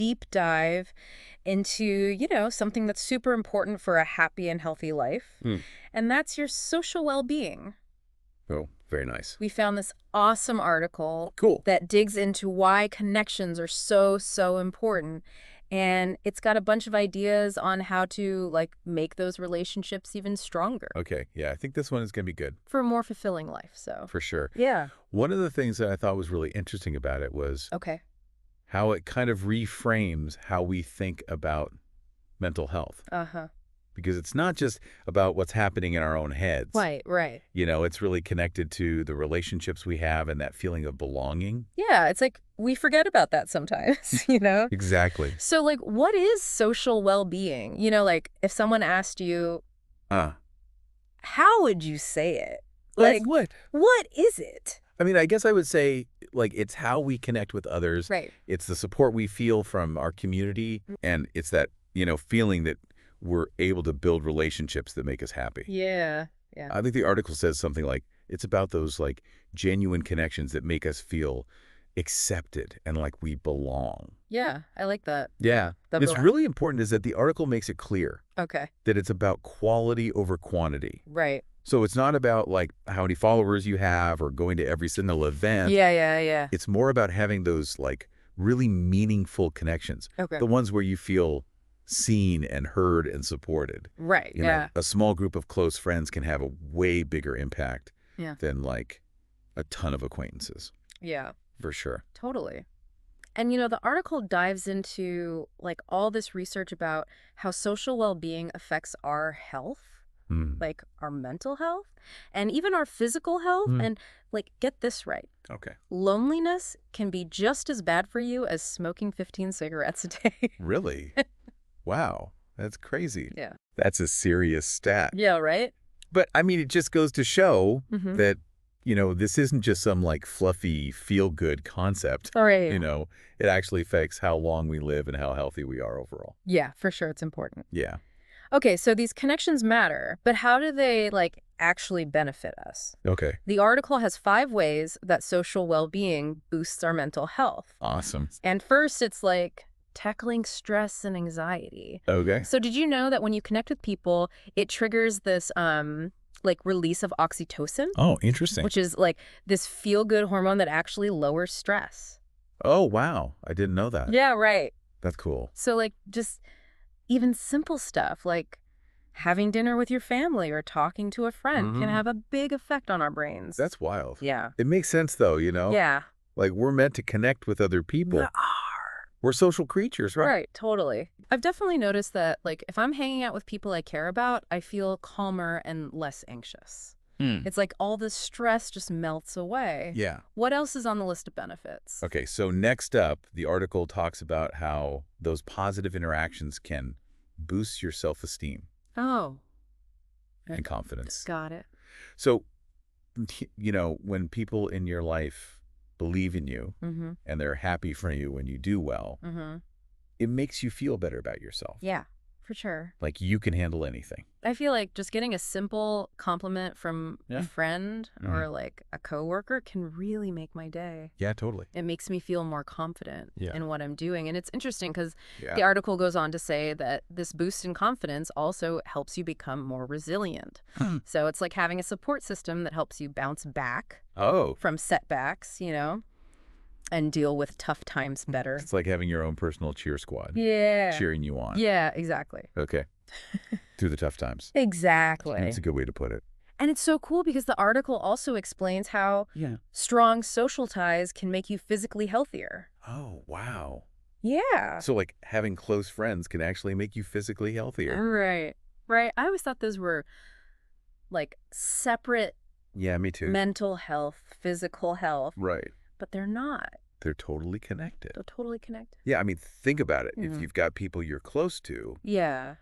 deep dive into, something that's super important for a happy and healthy life. Hmm. And that's your social well-being. Oh, very nice. We found this awesome article Cool. that digs into why connections are so, so important. And it's got a bunch of ideas on how to, make those relationships even stronger Okay, yeah, I think this one is going to be good. for a more fulfilling life. So, For sure. yeah. One of the things that I thought was really interesting about it was Okay. how it kind of reframes how we think about mental health. Uh-huh. Because it's not just about what's happening in our own heads. Right, right. It's really connected to the relationships we have and that feeling of belonging. Yeah, it's like we forget about that sometimes. Exactly. So, what is social well-being? If someone asked you, Uh, how would you say it? what? What is it? I mean, I guess I would say, it's how we connect with others. Right. It's the support we feel from our community. And it's that, feeling that we're able to build relationships that make us happy. Yeah, yeah. I think the article says something like, it's about those, genuine connections that make us feel accepted and like we belong. Yeah, I like that. Yeah. It's really important is that the article makes it clear Okay. that it's about quality over quantity. Right. So it's not about, how many followers you have or going to every single event. Yeah. It's more about having those, really meaningful connections. Okay. The ones where you feel seen and heard and supported. Right, yeah. A small group of close friends can have a way bigger impact than, a ton of acquaintances. Yeah, For sure. totally. And, the article dives into, all this research about how social well-being affects our health, our mental health, and even our physical health. And, get this right. Okay. Loneliness can be just as bad for you as smoking 15 cigarettes a day. Really? Wow. That's crazy. Yeah. That's a serious stat. Yeah, right? But, I mean, it just goes to show Mm-hmm. that, this isn't just some, fluffy, feel-good concept. All right. It actually affects how long we live and how healthy we are overall. Yeah, for sure. It's important. Yeah. Okay, so these connections matter, but how do they, actually benefit us? Okay. The article has 5 ways that social well-being boosts our mental health. Awesome. And first, it's tackling stress and anxiety. Okay. So did you know that when you connect with people, it triggers this, release of oxytocin, Oh, interesting. which is, this feel-good hormone that actually lowers stress? Oh, wow. I didn't know that. Yeah, right. That's cool. So, just even simple stuff like having dinner with your family or talking to a friend can have a big effect on our brains. That's wild. Yeah. It makes sense, though, Yeah. We're meant to connect with other people. We're social creatures, right? Right, totally. I've definitely noticed that, if I'm hanging out with people I care about, I feel calmer and less anxious. It's like all the stress just melts away. Yeah. What else is on the list of benefits? Okay, so next up, the article talks about how those positive interactions can boost your self-esteem Oh, and confidence. got it. So, when people in your life believe in you Mm-hmm. and they're happy for you when you do well, Mm-hmm. it makes you feel better about yourself. Yeah, for sure. Like you can handle anything. I feel like just getting a simple compliment from a friend or a coworker can really make my day. Yeah, totally. It makes me feel more confident in what I'm doing. And it's interesting because Yeah. the article goes on to say that this boost in confidence also helps you become more resilient. So it's like having a support system that helps you bounce back Oh. from setbacks, and deal with tough times better. It's like having your own personal cheer squad. Yeah. Cheering you on. Yeah, exactly. Okay. Through the tough times. Exactly. That's a good way to put it. And it's so cool because the article also explains how strong social ties can make you physically healthier. Oh, wow. Yeah. So having close friends can actually make you physically healthier. Right. Right. I always thought those were separate Yeah, me too. mental health, physical health. Right. But they're not. They're totally connected. They're totally connected. Yeah, I mean, think about it. If you've got people you're close to, Yeah.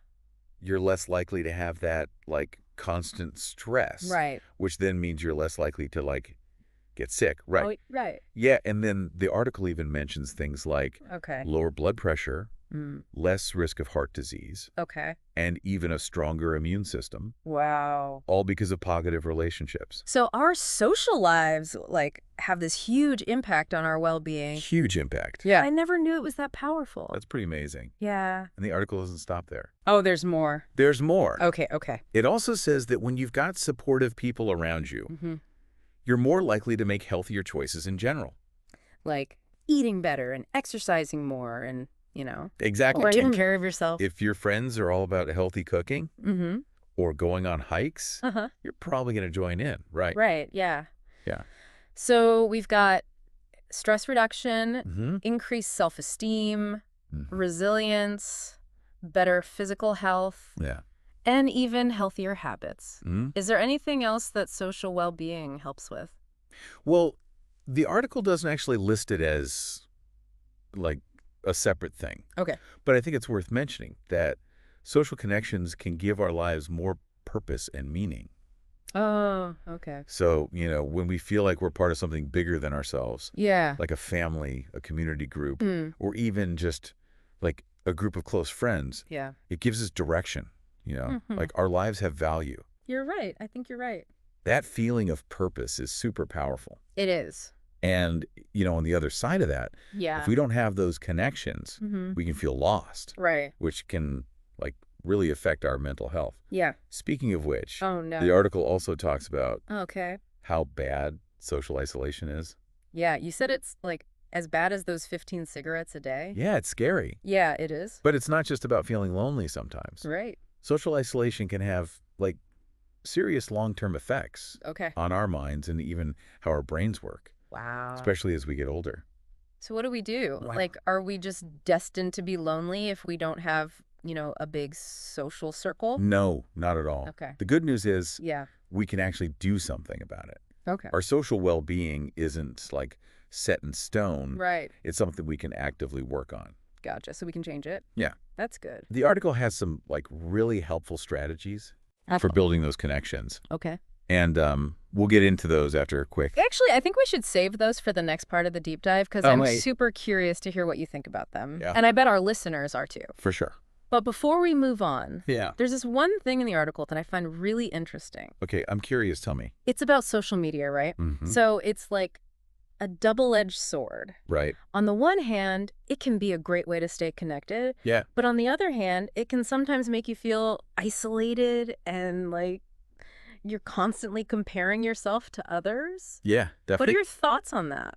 you're less likely to have that, constant stress. Right. Which then means you're less likely to, get sick. Right. Oh, right. Yeah, and then the article even mentions things like Okay. lower blood pressure, Mm. less risk of heart disease, Okay. and even a stronger immune system, Wow. all because of positive relationships. So our social lives, like, have this huge impact on our well-being. Huge impact. Yeah. I never knew it was that powerful. That's pretty amazing. Yeah. And the article doesn't stop there. Oh, there's more. There's more. Okay, okay. It also says that when you've got supportive people around you, you're more likely to make healthier choices in general. Like eating better and exercising more and, Exactly. or taking care of yourself. If your friends are all about healthy cooking Mm-hmm. or going on hikes, Uh-huh. you're probably going to join in, right? Right, yeah. Yeah. So we've got stress reduction, Mm-hmm. increased self-esteem, resilience, better physical health, Yeah. and even healthier habits. Mm-hmm. Is there anything else that social well-being helps with? Well, the article doesn't actually list it as, like, a separate thing. Okay. But I think it's worth mentioning that social connections can give our lives more purpose and meaning. Oh, okay. So, when we feel like we're part of something bigger than ourselves, Yeah. like a family, a community group, or even just like a group of close friends, Yeah. it gives us direction, like our lives have value. You're right. I think you're right. That feeling of purpose is super powerful. It is. And, on the other side of that, Yeah. if we don't have those connections, we can feel lost, Right. which can like really affect our mental health. Yeah. Speaking of which, Oh, no. the article also talks about Okay. how bad social isolation is. Yeah, you said it's like as bad as those 15 cigarettes a day? Yeah, it's scary. Yeah, it is. But it's not just about feeling lonely sometimes. Right. Social isolation can have like serious long-term effects Okay. on our minds and even how our brains work, Wow. especially as we get older. So what do we do? Wow. Like, are we just destined to be lonely if we don't have, a big social circle? No, not at all. Okay. The good news is Yeah. we can actually do something about it. Okay. Our social well-being isn't like set in stone. Right. It's something we can actively work on. Gotcha. So we can change it? Yeah. That's good. The article has some like really helpful strategies for building those connections. Okay. And we'll get into those after a quick. Actually, I think we should save those for the next part of the deep dive because I'm super curious to hear what you think about them. Yeah. And I bet our listeners are too. For sure. But before we move on, Yeah. there's this one thing in the article that I find really interesting. Okay, I'm curious. Tell me. It's about social media, right? So it's like a double-edged sword. Right. On the one hand, it can be a great way to stay connected. Yeah. But on the other hand, it can sometimes make you feel isolated and like you're constantly comparing yourself to others. Yeah, What are definitely. your thoughts on that?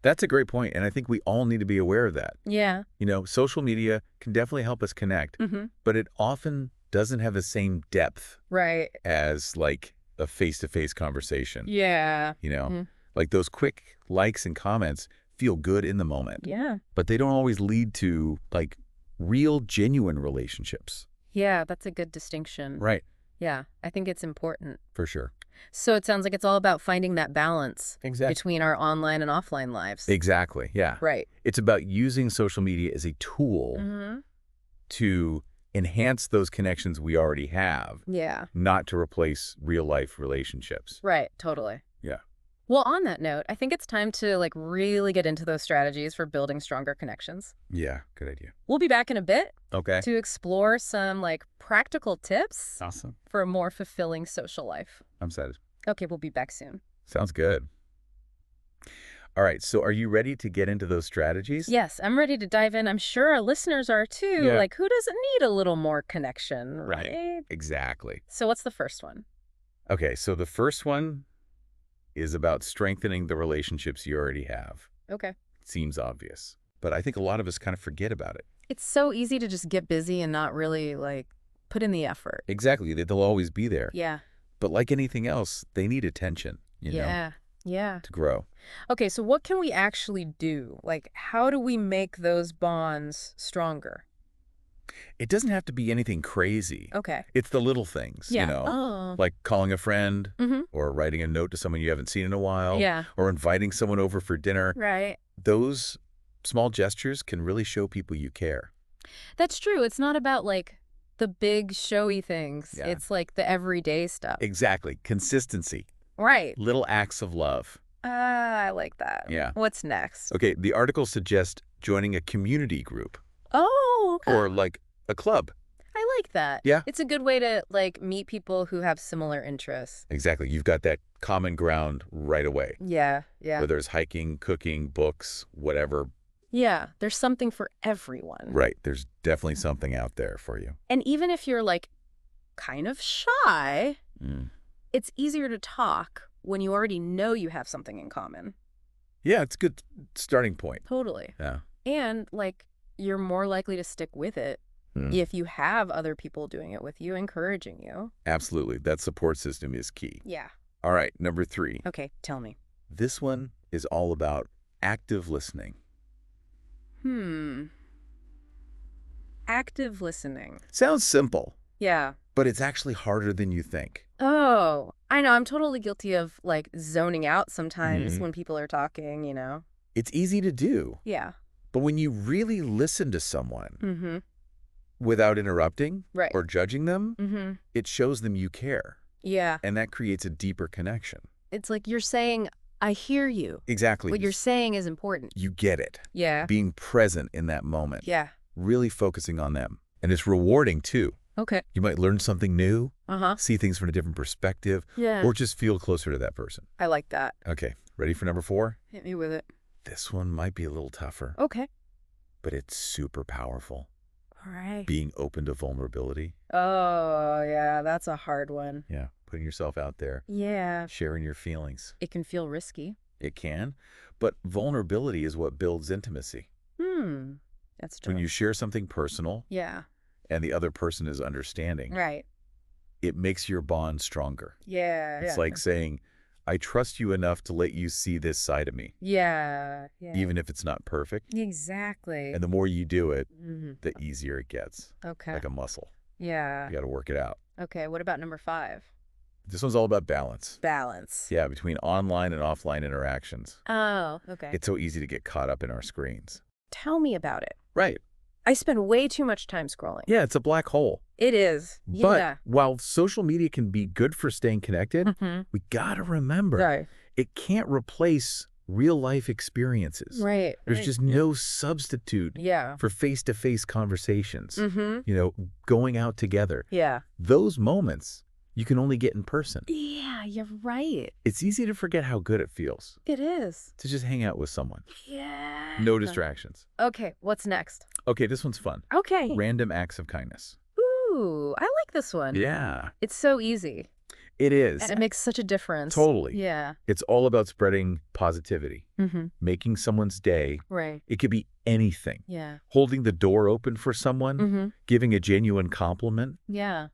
That's a great point, and I think we all need to be aware of that. Yeah. Social media can definitely help us connect, but it often doesn't have the same depth Right. as like a face-to-face conversation. Yeah. Like those quick likes and comments feel good in the moment, Yeah. but they don't always lead to like real, genuine relationships. Yeah, that's a good distinction. Right. Yeah, I think it's important. For sure. So it sounds like it's all about finding that balance Exactly. between our online and offline lives. Exactly. Yeah. Right. It's about using social media as a tool to enhance those connections we already have, Yeah. not to replace real-life relationships. Right, totally. Yeah. Well, on that note, I think it's time to like really get into those strategies for building stronger connections. Yeah, good idea. We'll be back in a bit Okay. to explore some like practical tips Awesome. for a more fulfilling social life. I'm excited. Okay, we'll be back soon. Sounds good. All right, so are you ready to get into those strategies? Yes, I'm ready to dive in. I'm sure our listeners are too. Yeah. Like, who doesn't need a little more connection, right? Exactly. So what's the first one? Okay, so the first one is about strengthening the relationships you already have. Okay. Seems obvious, but I think a lot of us kind of forget about it. It's so easy to just get busy and not really like put in the effort. Exactly, they'll always be there. Yeah. But like anything else, they need attention, Yeah. to grow. Okay, so what can we actually do? Like, how do we make those bonds stronger? It doesn't have to be anything crazy. Okay. It's the little things, Yeah. Oh. like calling a friend Mm-hmm. or writing a note to someone you haven't seen in a while Yeah. or inviting someone over for dinner. Right. Those small gestures can really show people you care. That's true. It's not about like the big showy things. Yeah. It's like the everyday stuff. Exactly. Consistency. Right. Little acts of love. I like that. Yeah. What's next? Okay, the article suggests joining a community group Oh, okay. or like a club. I like that. Yeah, It's a good way to, like, meet people who have similar interests. exactly. You've got that common ground right away, Yeah, yeah. whether it's hiking, cooking, books, whatever. Yeah, there's something for everyone. Right. There's definitely something out there for you. And even if you're, like, kind of shy, Mm. it's easier to talk when you already know you have something in common. Yeah, it's a good starting point. Totally. Yeah. And, like, you're more likely to stick with it Mm. if you have other people doing it with you, encouraging you. Absolutely. That support system is key. Yeah. All right, number 3. Okay, tell me. This one is all about active listening. Active listening. Sounds simple, Yeah. but it's actually harder than you think. Oh, I know. I'm totally guilty of, like, zoning out sometimes Mhm. when people are talking, you know? It's easy to do, Yeah. but when you really listen to someone Mm-hmm. without interrupting Right. or judging them, Mm-hmm. it shows them you care, Yeah. and that creates a deeper connection. It's like you're saying, I hear you. Exactly. What you're saying is important. You get it. Yeah. Being present in that moment, Yeah. really focusing on them. And it's rewarding, too. Okay. You might learn something new, Uh-huh. see things from a different perspective, Yeah. or just feel closer to that person. I like that. Okay, ready for number 4? Hit me with it. This one might be a little tougher, Okay. but it's super powerful. All right. Being open to vulnerability. Oh, yeah. That's a hard one. Yeah, putting yourself out there, Yeah. sharing your feelings. It can feel risky. It can, but vulnerability is what builds intimacy. That's true. When you share something personal Yeah. and the other person is understanding, Right. it makes your bond stronger. Yeah. It's Yeah. like saying, I trust you enough to let you see this side of me, Yeah. Yeah. even if it's not perfect. Exactly. And the more you do it, Mhm. the easier it gets, Okay. like a muscle. Yeah. You got to work it out. Okay. What about number 5? This one's all about balance. Balance. Yeah, between online and offline interactions. Oh, okay. It's so easy to get caught up in our screens. Tell me about it. Right. I spend way too much time scrolling. Yeah, it's a black hole. It is. But Yeah. while social media can be good for staying connected, Mm-hmm. we got to remember Right. it can't replace real life experiences. Right. There's Right. just no substitute Yeah. for face-to-face conversations. Mm-hmm. You know, going out together. Yeah. Those moments you can only get in person. Yeah, you're right. It's easy to forget how good it feels It is. to just hang out with someone. Yeah. No distractions. Okay, what's next? Okay, this one's fun. Okay. Random acts of kindness. Ooh, I like this one. Yeah, It's so easy. it is. And it makes such a difference. Totally. Yeah. It's all about spreading positivity, Mm-hmm. making someone's day. Right. It could be anything. Yeah. Holding the door open for someone, Mm-hmm. giving a genuine compliment, Yeah.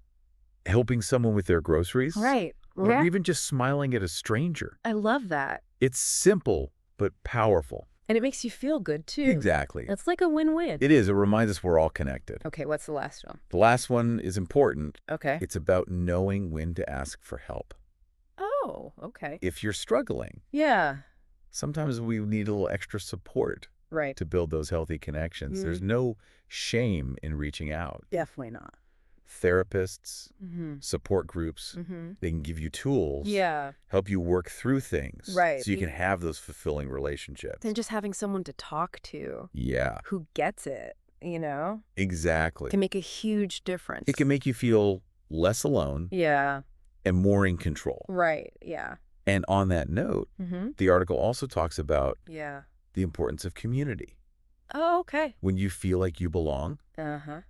helping someone with their groceries, Right. or Yeah. even just smiling at a stranger. I love that. It's simple, but powerful. And it makes you feel good, too. Exactly. It's like a win-win. It is. It reminds us we're all connected. Okay, what's the last one? The last one is important. Okay. It's about knowing when to ask for help. Oh, okay. If you're struggling, Yeah. sometimes we need a little extra support Right. to build those healthy connections. There's no shame in reaching out. Definitely not. Therapists, Mm-hmm. support groups, Mm-hmm. they can give you tools, Yeah. help you work through things, Right. so you can have those fulfilling relationships. Then just having someone to talk to Yeah, who gets it, you know, exactly. can make a huge difference. It can make you feel less alone Yeah. and more in control. Right. Yeah. And on that note, Mm-hmm. the article also talks about Yeah. the importance of community. Oh, okay. When you feel like you belong, Uh-huh.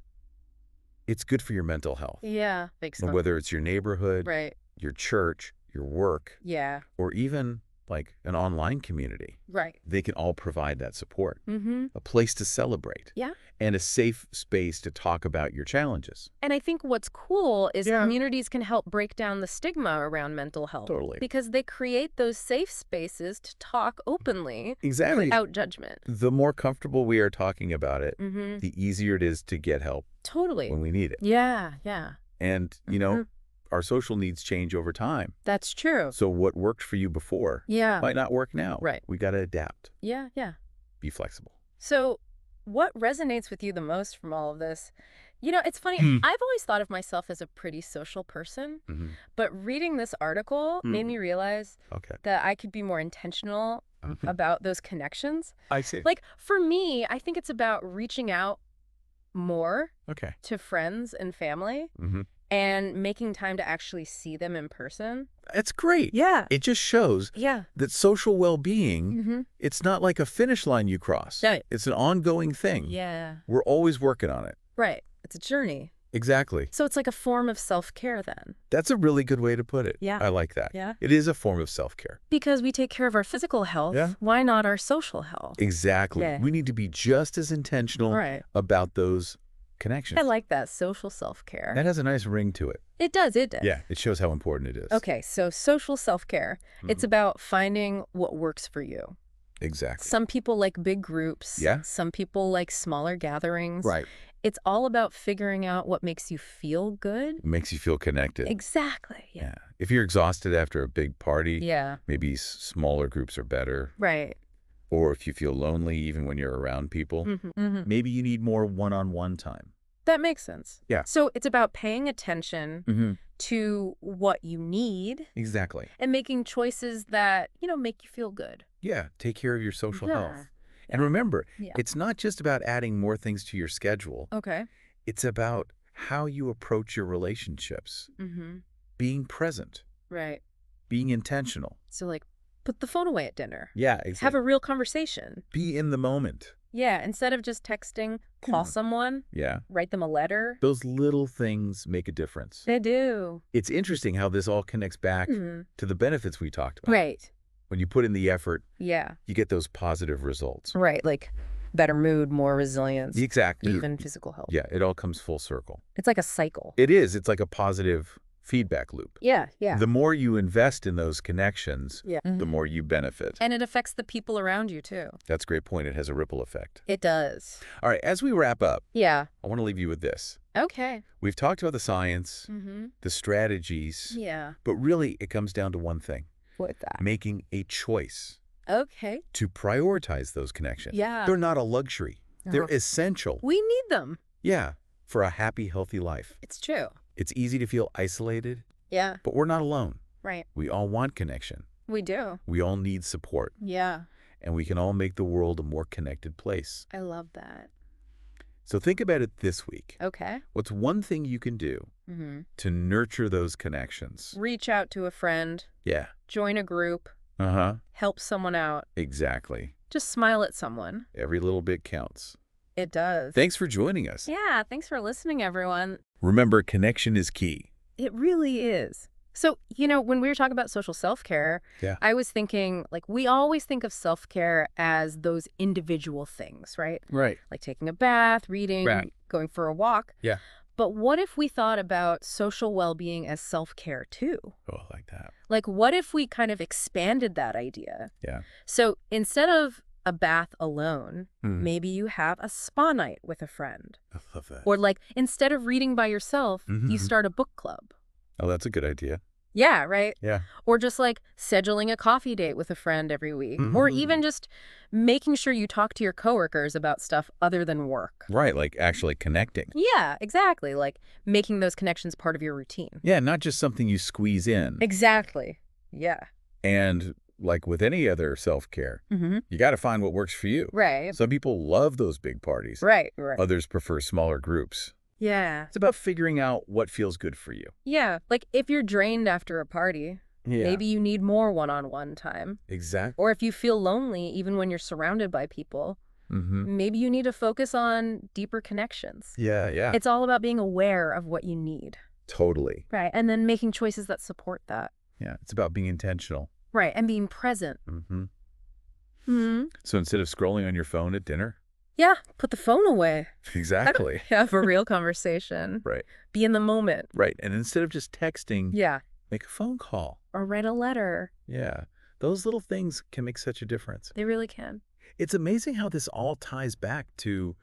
it's good for your mental health. Yeah. Makes sense. Whether it's your neighborhood, Right. your church, your work, Yeah. or even like an online community, Right. they can all provide that support. Mm-hmm. A place to celebrate. Yeah. And a safe space to talk about your challenges. And I think what's cool is Yeah. communities can help break down the stigma around mental health. Totally. Because they create those safe spaces to talk openly Exactly. without judgment. The more comfortable we are talking about it, Mm-hmm. the easier it is to get help Totally. when we need it. Yeah. Yeah. And, you know, our social needs change over time. That's true. So what worked for you before Yeah. might not work now. Right. We got to adapt, Yeah. Yeah. be flexible. So, what resonates with you the most from all of this? You know, it's funny. I've always thought of myself as a pretty social person, Mm-hmm. but reading this article made me realize Okay. that I could be more intentional about those connections. I see. Like, for me, I think it's about reaching out more Okay. to friends and family Mm-hmm. and making time to actually see them in person. That's great. Yeah. It just shows Yeah. that social well-being, Mm-hmm. it's not like a finish line you cross. Right. It's an ongoing thing. Yeah. We're always working on it. Right. It's a journey. Exactly. So it's like a form of self-care then. That's a really good way to put it. Yeah. I like that. Yeah. It is a form of self-care. Because we take care of our physical health. Yeah. Why not our social health? Exactly. Yeah. We need to be just as intentional Right. about those connections. I like that, social self-care. That has a nice ring to it. It does, it does. Yeah, it shows how important it is. Okay, so social self-care. It's about finding what works for you. Exactly. Some people like big groups. Yeah. Some people like smaller gatherings. Right. It's all about figuring out what makes you feel good. It makes you feel connected. Exactly. Yeah. If you're exhausted after a big party, Yeah. maybe smaller groups are better. Right. Or if you feel lonely even when you're around people, maybe you need more one-on-one time. That makes sense. Yeah. So it's about paying attention to what you need Exactly. and making choices that, make you feel good. Yeah, take care of your social Yeah. health. And remember, Yeah. it's not just about adding more things to your schedule. Okay. It's about how you approach your relationships, being present, Right. being intentional. So like put the phone away at dinner. Yeah, exactly. Have a real conversation. Be in the moment. Yeah. Instead of just texting, call someone, Yeah. write them a letter. Those little things make a difference. They do. It's interesting how this all connects back to the benefits we talked about. Right. When you put in the effort, Yeah. you get those positive results. Right. Like better mood, more resilience, Exactly. even physical health. Yeah, it all comes full circle. It's like a cycle. It is. It's like a positive feedback loop. Yeah. Yeah. The more you invest in those connections, Yeah. the more you benefit. And it affects the people around you too. That's a great point. It has a ripple effect. It does. All right, as we wrap up, Yeah. I want to leave you with this. Okay. We've talked about the science, the strategies, Yeah. but really it comes down to one thing. What's that? Making a choice Okay. to prioritize those connections. Yeah. They're not a luxury. They're essential. We need them. Yeah, for a happy, healthy life. It's true. It's easy to feel isolated, Yeah. but we're not alone. Right. We all want connection. We do. We all need support, Yeah. and we can all make the world a more connected place. I love that. So think about it this week. Okay. What's one thing you can do to nurture those connections? Reach out to a friend, Yeah. join a group, Uh-huh. help someone out, Exactly. just smile at someone. Every little bit counts. It does. Thanks for joining us. Yeah. Thanks for listening, everyone. Remember, connection is key. It really is. So, when we were talking about social self-care, Yeah. I was thinking, like, we always think of self-care as those individual things, right? Right. Like taking a bath, reading, Right. going for a walk. Yeah. But what if we thought about social well-being as self-care too? Oh, I like that. Like, what if we kind of expanded that idea? Yeah. So instead of a bath alone, maybe you have a spa night with a friend. I love that. Or like, instead of reading by yourself, you start a book club. Oh, that's a good idea. Yeah, right? Yeah. Or just like scheduling a coffee date with a friend every week. Or even just making sure you talk to your coworkers about stuff other than work. Right, like actually connecting. Yeah, exactly. Like making those connections part of your routine. Yeah, not just something you squeeze in. Exactly. Yeah. And like with any other self-care, you got to find what works for you. Right. Some people love those big parties. Right, right. Others prefer smaller groups. Yeah. It's about figuring out what feels good for you. Yeah. Like if you're drained after a party, maybe you need more one-on-one time. Exactly. Or if you feel lonely, even when you're surrounded by people, maybe you need to focus on deeper connections. Yeah, yeah. It's all about being aware of what you need. Totally. Right. And then making choices that support that. Yeah, it's about being intentional. Right. And being present. So instead of scrolling on your phone at dinner? Yeah. Put the phone away. Exactly. Have a real conversation. Right. Be in the moment. Right. And instead of just texting, Yeah. make a phone call. Or write a letter. Yeah. Those little things can make such a difference. They really can. It's amazing how this all ties back to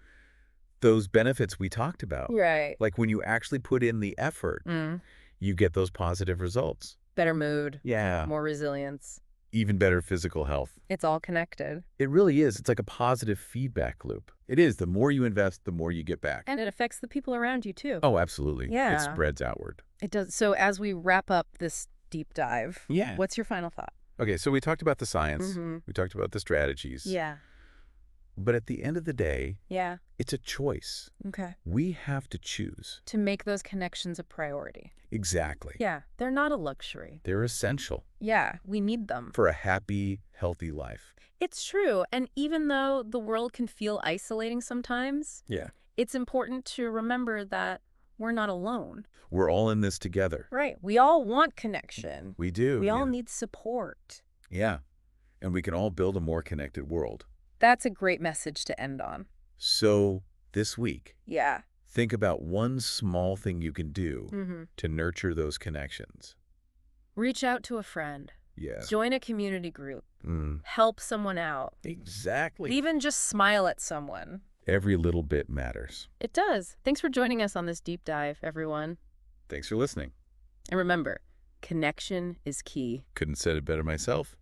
those benefits we talked about. Right. Like when you actually put in the effort, you get those positive results. Better mood. Yeah. More resilience. Even better physical health. It's all connected. It really is. It's like a positive feedback loop. It is. The more you invest, the more you get back. And it affects the people around you too. Oh, absolutely. Yeah. It spreads outward. It does. So as we wrap up this deep dive, what's your final thought? Okay, so we talked about the science. We talked about the strategies. Yeah. But at the end of the day, Yeah. it's a choice. Okay. We have to choose. To make those connections a priority. Exactly. Yeah, they're not a luxury. They're essential Yeah, we need them. for a happy, healthy life. It's true, and even though the world can feel isolating sometimes, Yeah. it's important to remember that we're not alone. We're all in this together. Right. We all want connection. We do. We all Yeah. need support. Yeah. And we can all build a more connected world. That's a great message to end on. So this week, Yeah. think about one small thing you can do Mm-hmm. to nurture those connections. Reach out to a friend. Yeah. Join a community group. Mm. Help someone out. Exactly. Even just smile at someone. Every little bit matters. It does. Thanks for joining us on this deep dive, everyone. Thanks for listening. And remember, connection is key. Couldn't said it better myself.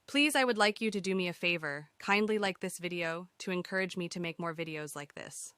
Please, I would like you to do me a favor. Kindly like this video to encourage me to make more videos like this.